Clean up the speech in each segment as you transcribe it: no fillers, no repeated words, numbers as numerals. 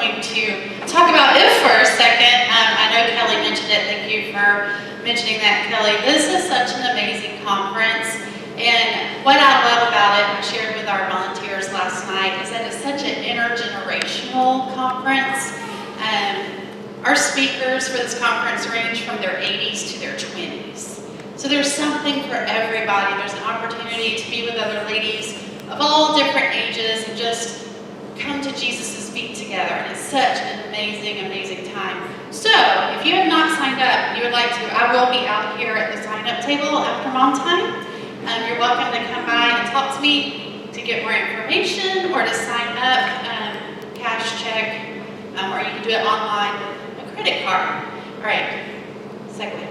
going to talk about it for a second. I know Kelly mentioned it. Thank you for mentioning that, Kelly. This is such an amazing conference. And what I love about it, I shared with our volunteers last night, is that it's such an intergenerational conference. Our speakers for this conference range from their 80s to their 20s. So there's something for everybody. There's an opportunity to be with other ladies of all different ages and just come to Jesus' feet together. And it's such an amazing, amazing time. So if you have not signed up and you would like to, I will be out here at the sign-up table after mom time. You're welcome to come by and talk to me to get more information or to sign up, cash check, or you can do it online with a credit card. All right, segue.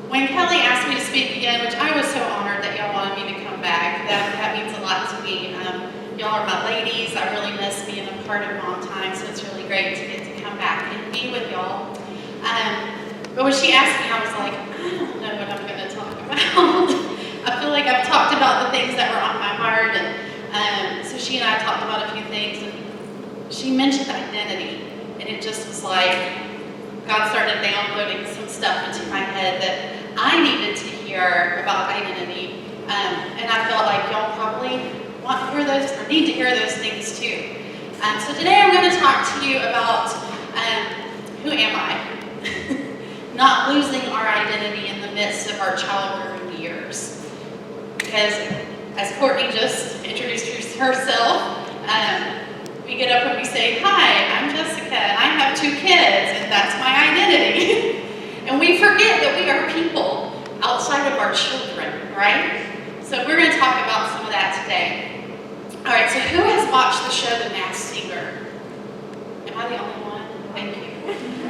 When Kelly asked me to speak again, which I was so honored that y'all wanted me to come back, that means a lot to me. Y'all are my ladies. I really miss being a part of Mom Time, so it's really great to get to come back and be with y'all. But when she asked me, I was like, I don't know what I'm going to talk about. I feel like I've talked about the things that were on my heart, and so she and I talked about a few things, and she mentioned identity, and it just was like God started downloading some stuff into my head that I needed to hear about identity, and I felt like y'all probably want to hear those or need to hear those things too. So today I'm going to talk to you about who am I? Not losing our identity in the midst of our childhood years. Because as Courtney just introduced herself, we get up and we say, hi, I'm Jessica, and I have 2 kids, and that's my identity. And we forget that we are people outside of our children, right? So we're going to talk about some of that today. All right, so who has watched the show The Masked Singer? Am I the only one? Thank you.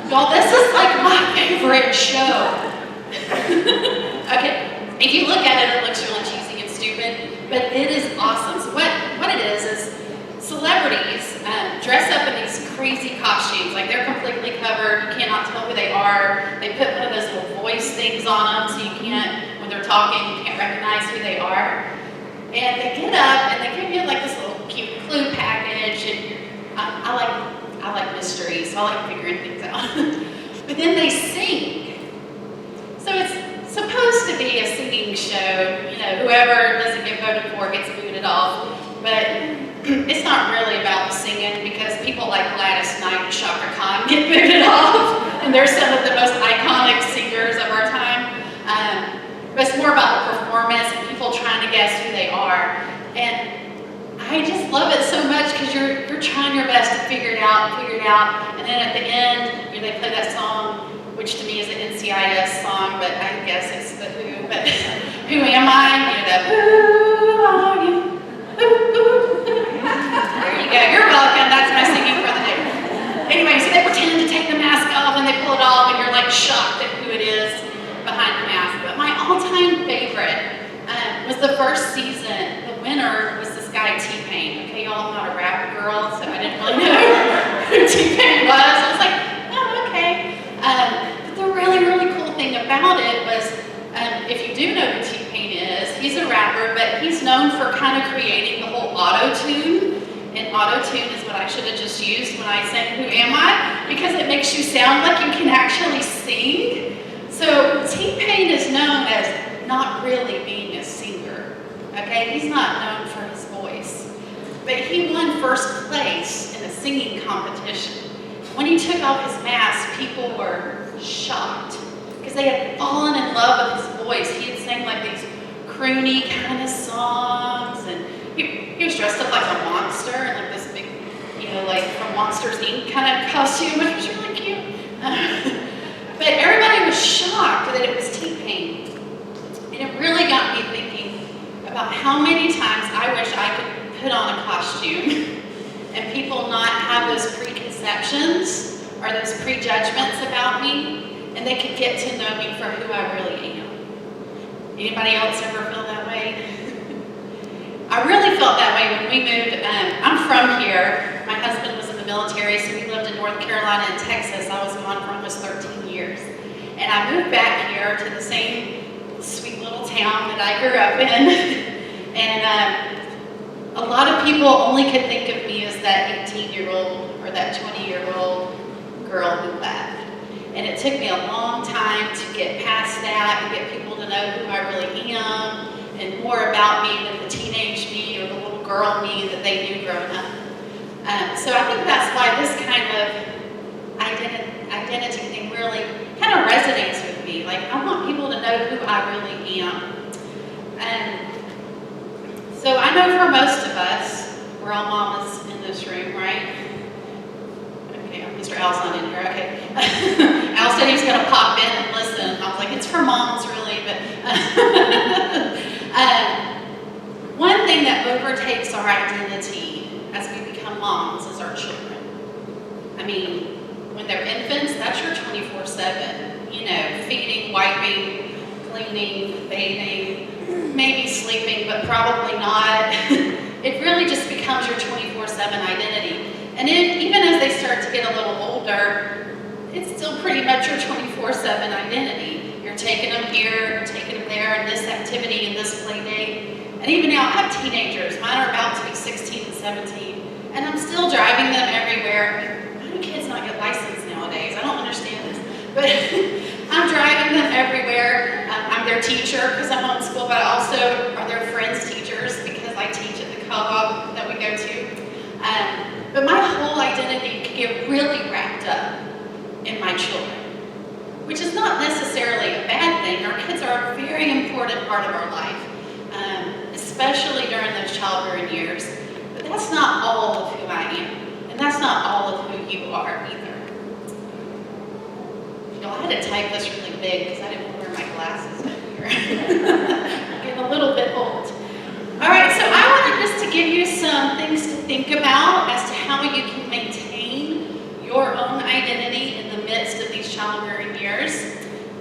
Y'all, this is like my favorite show. Okay, if you look at it, it looks really cheesy and stupid, but it is awesome. So what it is celebrities dress up in these crazy costumes, like they're completely covered, you cannot tell who they are. They put one of those little voice things on them so you can't, when they're talking, you can't recognize who they are. And they get up and they give you like this little cute clue package, and I like mysteries, so I like figuring things out. But then they sing. So it's supposed to be a singing show, you know, whoever doesn't get voted for gets booted off, but it's not really about the singing because people like Gladys Knight and Shaka Khan get booted off, and they're some of the most iconic singers of our time. But it's more about the performance and people trying to guess who they are. And I just love it so much because you're trying your best to figure it out, and then at the end, they play that song, which to me is an NCIS song, but I guess it's the Who. But who am I? That who are you? There you go. You're welcome. That's my singing for the day. Anyway, so they pretend to take the mask off, and they pull it off, and you're like shocked at who it is behind the mask. But my all-time favorite was the first season. The winner was this guy T-Pain. Okay, y'all, I'm not a rap girl, so I didn't really know who T-Pain was. I was like, oh, okay. But the really, really cool thing about it was, if you do know who T-Pain is, he's a rapper, but he's known for kind of creating the whole auto-tune. And auto-tune is what I should have just used when I sang Who Am I? Because it makes you sound like you can actually sing. So T-Pain is known as not really being a singer. Okay, he's not known for his voice. But he won first place in a singing competition. When he took off his mask, people were shocked because they had fallen in love with his voice. He had sang like these croony kind of songs, and he was dressed up like a monster in like this big, like from Monsters Inc. kind of costume, which was really cute. But everybody was shocked that it was T-Pain. And it really got me thinking about how many times I wish I could put on a costume and people not have those preconceptions or those prejudgments about me, and they could get to know me for who I really am. Anybody else ever feel that way? I really felt that way when we moved. I'm from here. My husband was in the military, so we lived in North Carolina and Texas. I was gone for almost 13 years. And I moved back here to the same sweet little town that I grew up in. And a lot of people only could think of me as that 18-year-old or that 20-year-old girl who left. And it took me a long time to get past that and get people to know who I really am and more about me than the teenage me or the little girl me that they knew growing up. So I think that's why this kind of identity thing really kind of resonates with me. Like, I want people to know who I really am. So I know for most of us, we're all mamas in this room, right? Okay, Mr. Al's not in here, okay. Al said he's gonna pop in and listen. I was like, it's for moms really, but. One thing that overtakes our identity as we become moms is our children. I mean, when they're infants, that's your 24/7. You know, feeding, wiping, cleaning, bathing, maybe sleeping, but probably not. It really just becomes your 24/7 identity. And even as they start to get a little older, it's still pretty much your 24/7 identity. You're taking them here, you're taking them there, and this activity and this play date. And even now, I have teenagers. Mine are about to be 16 and 17, and I'm still driving them everywhere. How do kids not get licensed nowadays? I don't understand this. But I'm driving them everywhere. I'm their teacher because I homeschool, but I also are their friends' teachers because I teach at the co-op that we go to. But my whole identity can get really wrapped up in my children, which is not necessarily a bad thing. Our kids are a very important part of our life, especially during those childbearing years. But that's not all of who I am, and that's not all of who you are either. You know, I had to type this really big because I didn't want to wear my glasses up here. I'm getting a little bit old. All right, so I wanted just to give you some things to think about as to how you can maintain your own identity in the midst of these childbearing years.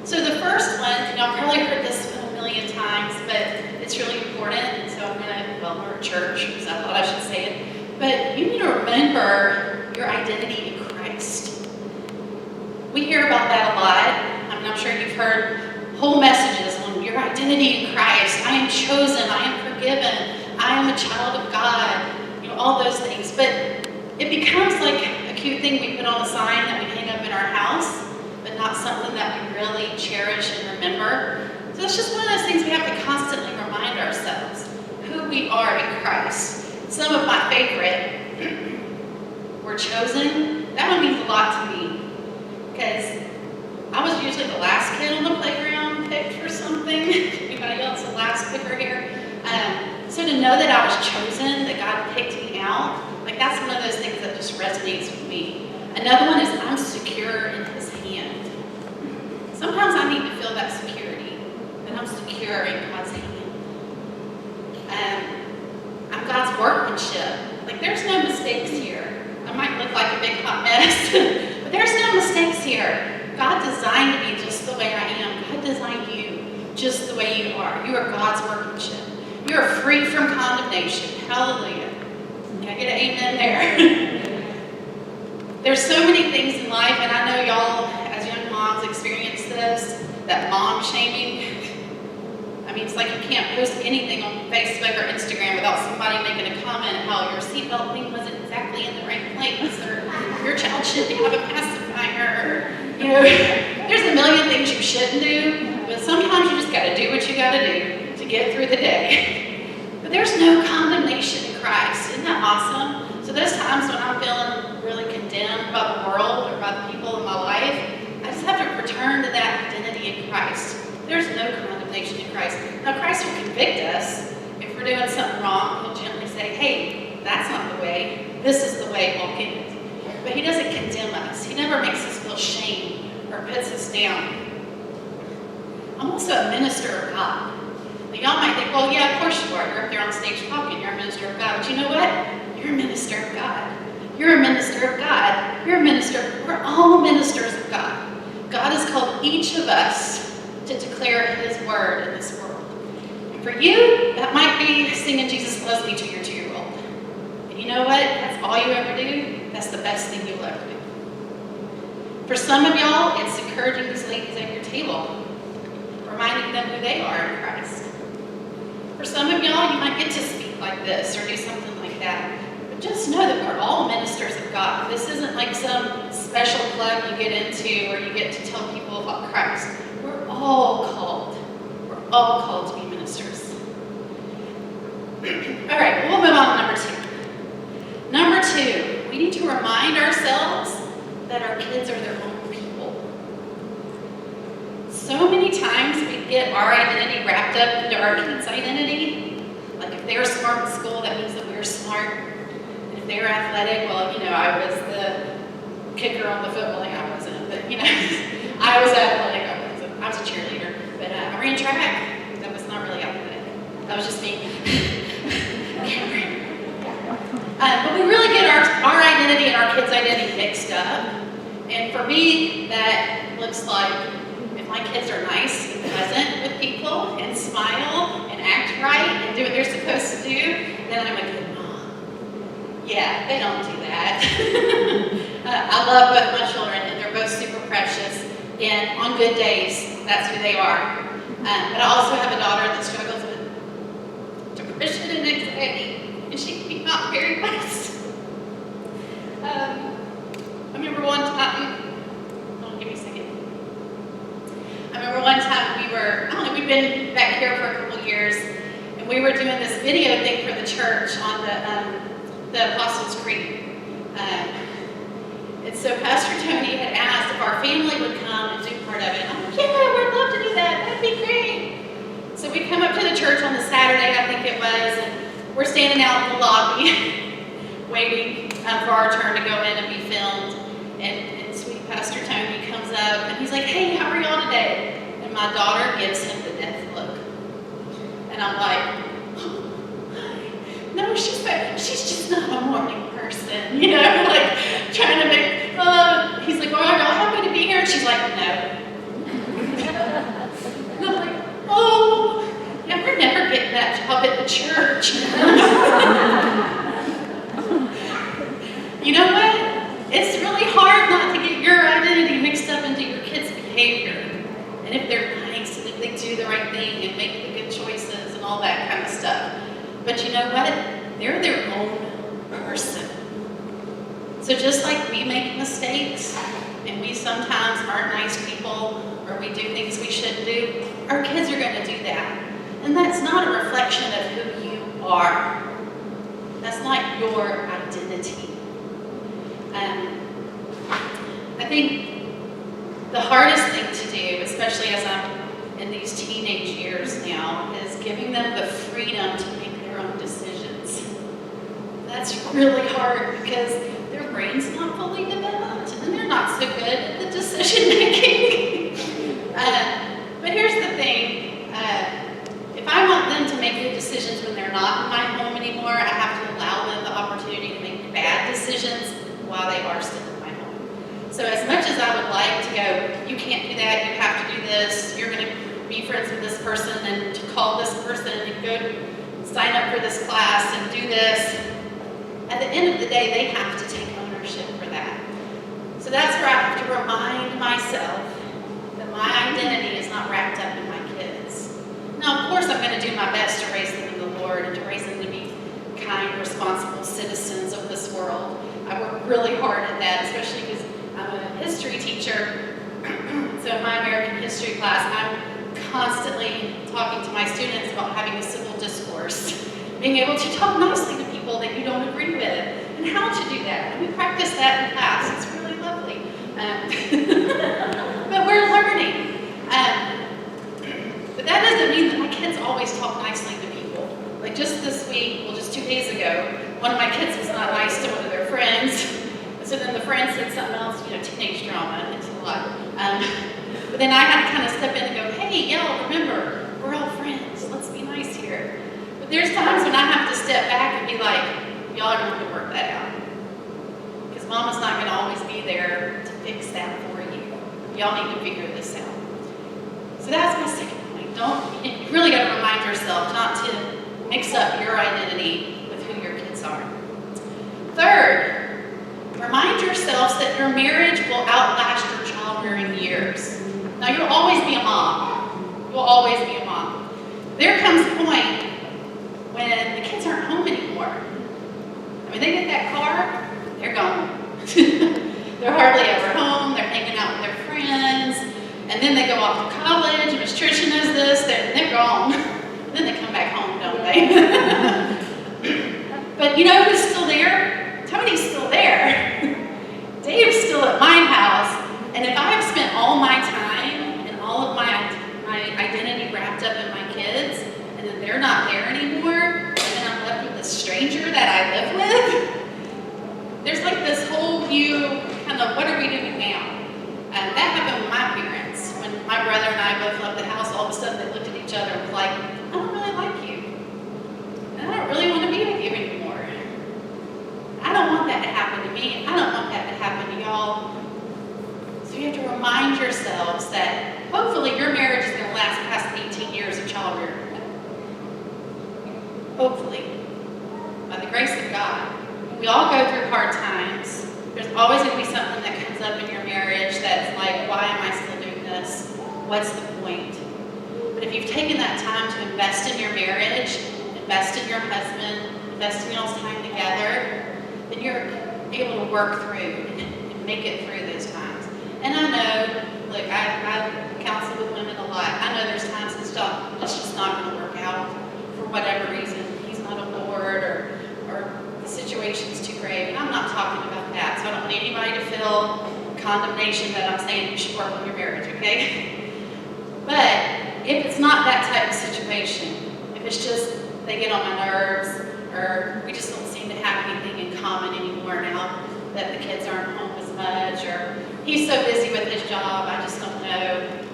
So the first one, and y'all probably heard this one a million times, but it's really important, and so I'm gonna, well, we're a church, so I thought I should say it, but you need to remember your identity in Christ. We hear about that a lot. I mean, I'm sure you've heard whole messages on your identity in Christ. I am chosen, I am forgiven, I am a child of God, you know, all those things. But it becomes like a cute thing we put on a sign that we hang up in our house, but not something that we really cherish and remember. So it's just one of those things we have to constantly remind ourselves who we are in Christ. Some of my favorite, we're chosen. That one means a lot to me because I was usually the last kid on the playground picked for something. Anybody else the last picker here? So to know that I was chosen, that God picked me out, like that's one of those things that just resonates with me. Another one is I'm secure in His hand. Sometimes I need to feel that security, that I'm secure in God's hand. I'm God's workmanship. Like there's no mistakes here. I might look like a big hot mess, but there's no mistakes here. God designed me just the way I am. God designed you just the way you are. You are God's workmanship. You are free from condemnation. Hallelujah. Can I get an amen there? There's so many things in life, and I know y'all, as young moms, experience this, that mom shaming. I mean, it's like you can't post anything on Facebook or Instagram without somebody making a comment how your seatbelt thing wasn't exactly in the right place, or your child shouldn't have a pacifier, or, you know, there's a million things you shouldn't do, but sometimes you just got to do what you got to do to get through the day. But there's no condemnation in Christ. Isn't that awesome? So those times when I'm feeling really condemned by the world or by the people in my life, I just have to return to that identity in Christ. There's no condemnation in Christ. Now, Christ will convict us if we're doing something wrong. He'll gently say, hey, that's not the way. This is the way, walk in it. But He doesn't condemn us. He never makes us feel shame or puts us down. I'm also a minister of God. Now, y'all might think, well, yeah, of course you are. You're up there on stage talking. You're a minister of God. But you know what? You're a minister of God. You're a minister of God. You're a minister. We're all ministers of God. God has called each of us to declare His word in this world. And for you, that might be singing Jesus Loves Me to your 2-year-old. And you know what? That's all you ever do. That's the best thing you'll ever do. For some of y'all, it's encouraging these ladies at your table, reminding them who they are in Christ. For some of y'all, you might get to speak like this or do something do that. But just know that we're all ministers of God. This isn't like some special club you get into where you get to tell people about Christ. We're all called. We're all called to be ministers. All right, we'll move on to number 2. Number 2, we need to remind ourselves that our kids are their own people. So many times we get our identity wrapped up into our kids' identity. Like if they're smart in school, that means that we're smart. And if they're athletic, well, I was the kicker on the football league. I wasn't, but I was athletic. I was a cheerleader, but I ran track. That was not really athletic. That was just me. But we really get our identity and our kids' identity mixed up. And for me, that looks like if my kids are nice and pleasant with people and smile and act right and do what they're supposed to do, then I'm a good mom. Yeah, they don't do that. I love both my children, and they're both super precious. And on good days, that's who they are. But I also have a daughter that struggles with depression and anxiety, and she can be not very nice. I remember one time, give me a second. I remember one time we've been back here for a couple years, and we were doing this video thing for the church on the Apostles' Creed. And so Pastor Tony had asked if our family would come and do part of it. And I'm like, yeah, we'd love to do that. That'd be great. So we come up to the church on the Saturday, I think it was, and we're standing out in the lobby waiting for our turn to go in and be filmed. And sweet Pastor Tony comes up and he's like, hey, how are y'all today? And my daughter gives him the death look. And I'm like, oh, no, she's just not a morning person, like trying to make, he's like, well, are y'all happy to be here? And she's like, no. And I'm like, oh, yeah, we're never getting that job at the church. You know what? It's really hard not to get your identity mixed up into your kids' behavior. And if they're nice and if they do the right thing and make the good choices and all that kind of stuff. But you know what? They're their own person. So just like we make mistakes and we sometimes aren't nice people or we do things we shouldn't do, our kids are going to do that. And that's not a reflection of who you are. That's not your identity. I think the hardest thing to do, especially as I'm in these teenage years now, is giving them the freedom to make their own decisions. That's really hard because their brain's not fully developed and they're not so good at the decision making. But here's the thing, if I want them to make good decisions when they're not in my home anymore, I have to allow them the opportunity to make bad decisions while they are still in my home. So as much as I would like to go, you can't do that, you have to do this, you're going to be friends with this person and to call this person and go sign up for this class and do this, at the end of the day, they have to take ownership for that. So that's where I have to remind myself that my identity is not wrapped up in my kids. Now, of course, I'm going to do my best to raise them in the Lord and to raise them to be kind, responsible citizens of this world. I work really hard at that, especially because I'm a history teacher. So in my American history class, I'm constantly talking to my students about having a civil discourse, being able to talk nicely to people that you don't agree with, and how to do that. And we practice that in class. It's really lovely. But we're learning. But that doesn't mean that my kids always talk nicely to people. Like just this week, well, just 2 days ago, one of my kids was not nice to one of their friends. So then the friend said something else, teenage drama, it's a lot. But then I had to kind of step in and go, hey, y'all, remember, we're all friends. Let's be nice here. But there's times when I have to step back and be like, y'all are going to have to work that out. Because mama's not going to always be there to fix that for you. Y'all need to figure this out. So that's my second point. You really got to remind yourself not to mix up your identity with who your kids are. Third, remind yourselves that your marriage will outlast your childbearing years. Now, you'll always be a mom. You'll always be a mom. There comes a point when the kids aren't home anymore. They're hardly ever home, they're hanging out with their friends, and then they go off to college, and Miss Tricia knows this, they're gone. Then they come back home, don't they? But you know who's still there? Tony's still there. Dave's still at my house, and if I have spent all my time and all of my identity wrapped up in my kids, and then they're not there anymore, and then I'm left with a stranger that I live with, there's like this whole new kind of, what are we doing now? And that happened with my parents. When my brother and I both left the house, all of a sudden they looked at each other and was like, I don't really like you. And I don't really want to be with you anymore. I don't want that to happen to me. I don't want that to happen to y'all. So you have to remind yourselves that hopefully your marriage is going to last past 18 years of child rearing. Hopefully. By the grace of God. We all go through hard times. There's always going to be something that comes up in your marriage that's like, why am I still doing this? What's the point? But if you've taken that time to invest in your marriage, invest in your husband, invest in y'all's time together, then you're able to work through and make it through those times. And I know, look, I counsel with women a lot. I know there's times it's just not going to work out for whatever reason. He's not on board or the situation's too grave. And I'm not talking about that, so I don't want anybody to feel condemnation that I'm saying you should work on your marriage, okay? But if it's not that type of situation, if it's just they get on my nerves, or we just don't seem to have anything in common anymore now that the kids aren't home as much, or he's so busy with his job, I just don't know.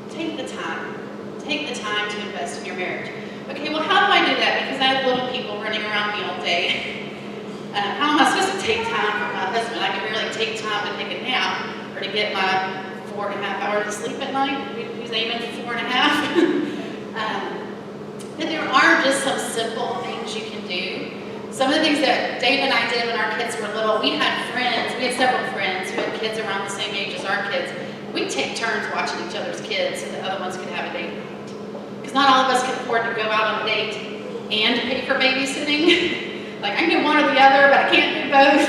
Take the time. Take the time to invest in your marriage. Okay, well, how do I do that? Because I have little people running around me all day. How am I supposed to take time for my husband? I can barely take time to take a nap or to get my 4.5 hours of sleep at night. He's aiming for 4.5. But there are just some simple things you can do. Some of the things that Dave and I did when our kids were little, we had several friends who had kids around the same age as our kids. We'd take turns watching each other's kids so the other ones could have a date. Because not all of us can afford to go out on a date and pay for babysitting. Like, I can do one or the other, but I can't do both.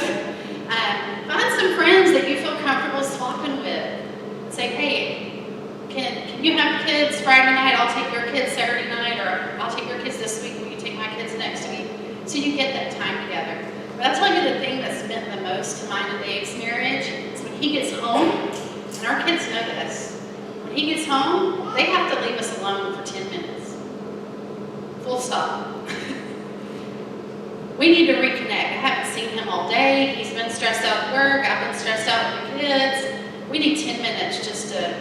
Find some friends that you feel comfortable swapping with. Say, hey, can you have kids Friday night? I'll take your kids Saturday night, or I'll take your kids this week, will you take my kids next week? So you get that time together. But that's probably the thing that's meant the most to mine and Dave's marriage is when he gets home, and our kids know this, when he gets home, they have to leave us alone for 10 minutes. Full stop. We need to reconnect. I haven't seen him all day. He's been stressed out at work. I've been stressed out with the kids. We need 10 minutes just to,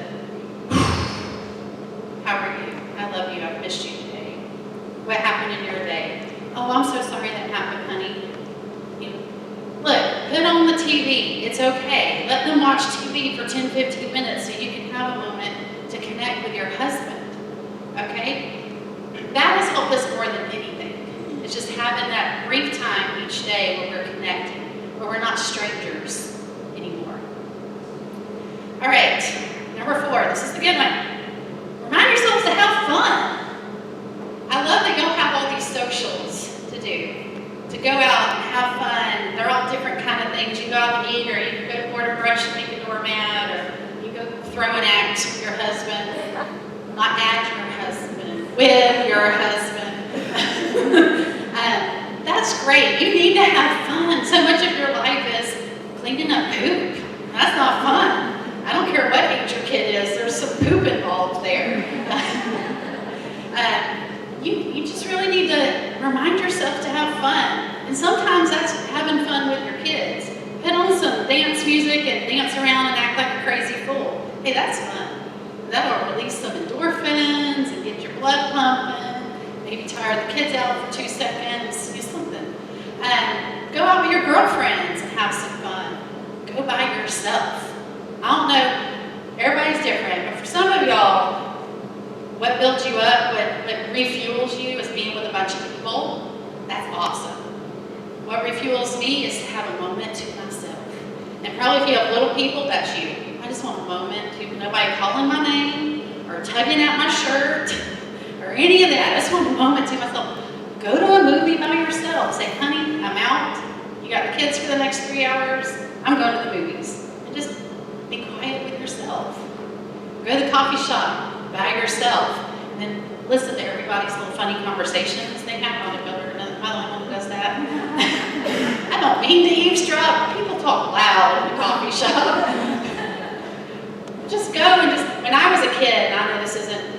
how are you? I love you. I've missed you today. What happened in your day? Oh, I'm so sorry that happened, honey. Look, put on the TV. It's okay. Let them watch TV for 10, 15 minutes so you can have a moment to connect with your husband. Okay? That has helped us more than anything. It's just having that brief time each day where we're connecting, where we're not strangers anymore. All right, number 4. This is the good one. Remind yourselves to have fun. I love that y'all have all these socials to do, to go out and have fun. They're all different kind of things. You go out to eat, or you can go to Board and Brush and make a doormat, or you go throw an axe with your husband. Not at your husband, with your husband. That's great. You need to have fun. So much of your life is cleaning up poop. That's not fun. I don't care what age your kid is. There's some poop involved there. You just really need to remind yourself to have fun. And sometimes that's having fun with your kids. Put on some dance music and dance around and act like a crazy fool. Hey, that's fun. That'll release some endorphins and get your blood pumping. Maybe tire the kids out for 2 seconds. Do something. Go out with your girlfriends and have some fun. Go by yourself. I don't know. Everybody's different. But for some of y'all, what builds you up, what refuels you is being with a bunch of people. That's awesome. What refuels me is to have a moment to myself. And probably if you have little people, that's you. I just want a moment to nobody calling my name or tugging at my shirt or any of that. I just want a moment to myself. Go to a movie by yourself. Say, honey, I'm out. You You got the kids for the next 3 hours? I'm going to the movies. And just be quiet with yourself. Go to the coffee shop by yourself. And then listen to everybody's little funny conversations they have on it. Am I the only one who does that? I don't mean to eavesdrop. People talk loud in the coffee shop. Just go and when I was a kid, and I know this isn't,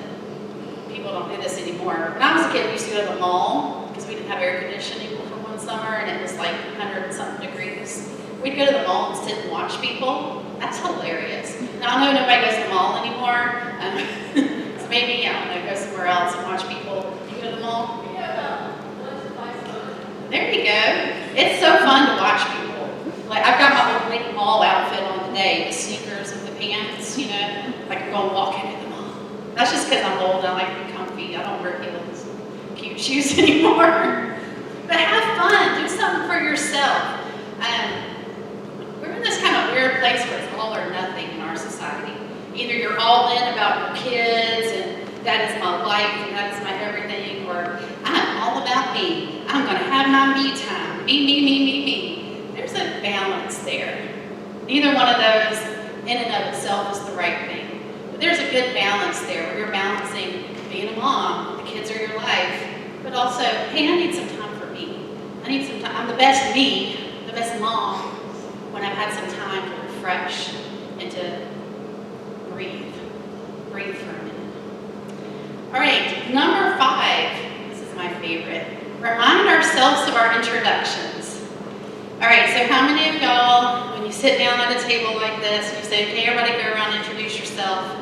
people don't do this anymore. When I was a kid, we used to go to the mall because we didn't have air conditioning for one summer and it was like 100 and something degrees. We'd go to the mall and sit and watch people. That's hilarious. Now I know nobody goes to the mall anymore. So maybe, I don't know, go somewhere else and watch people. You go to the mall? There you go. It's so fun to watch people. Like I've got my old Mickey mall outfit on today, the sneakers with the pants, you know, like I'm going walking in the mall. That's just because I'm old and I like to be comfy. I don't wear heels, cute shoes anymore. But have fun. Do something for yourself. We're in this kind of weird place where it's all or nothing in our society. Either you're all in about your kids and that is my life and that is my everything, or I'm all about me. I'm going to have my me time. Me, me, me, me, me. There's a balance there. Neither one of those in and of itself is the right thing. But there's a good balance there where you're balancing being a mom, the kids are your life, but also, hey, I need some time for me. I need some time. I'm the best me, the best mom, when I've had some time to refresh and to breathe. Breathe for a minute. All right, number 5. This is my favorite. Remind ourselves of our introductions. All right, so how many of y'all, when you sit down at a table like this, you say, okay, everybody go around and introduce yourself.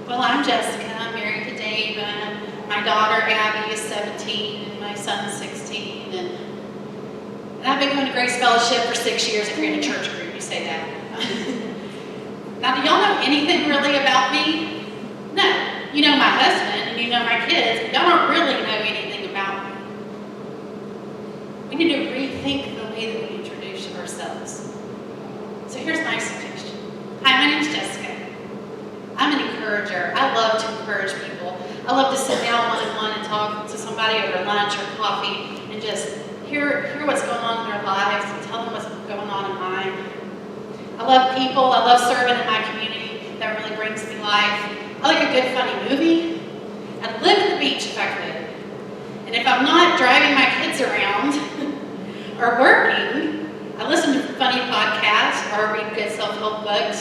Well, I'm Jessica. I'm married to Dave. And my daughter, Abby, is 17, and my son's 16. And I've been going to Grace Fellowship for 6 years. If you're in a church group, you say that. Now, do y'all know anything really about me? No. You know my husband, and you know my kids, but y'all don't really know anything about me. We need to rethink the way that we introduce ourselves. So here's my suggestion. Hi, my name's Jessica. I'm an encourager. I love to encourage people. I love to sit down one-on-one and talk to somebody over lunch or coffee and just hear what's going on in their lives and tell them what's going on in mine. I love people. I love serving in my community. That really brings me life. I like a good funny movie. I'd live at the beach if I could. And if I'm not driving my kids around or working, I listen to funny podcasts or read good self-help books.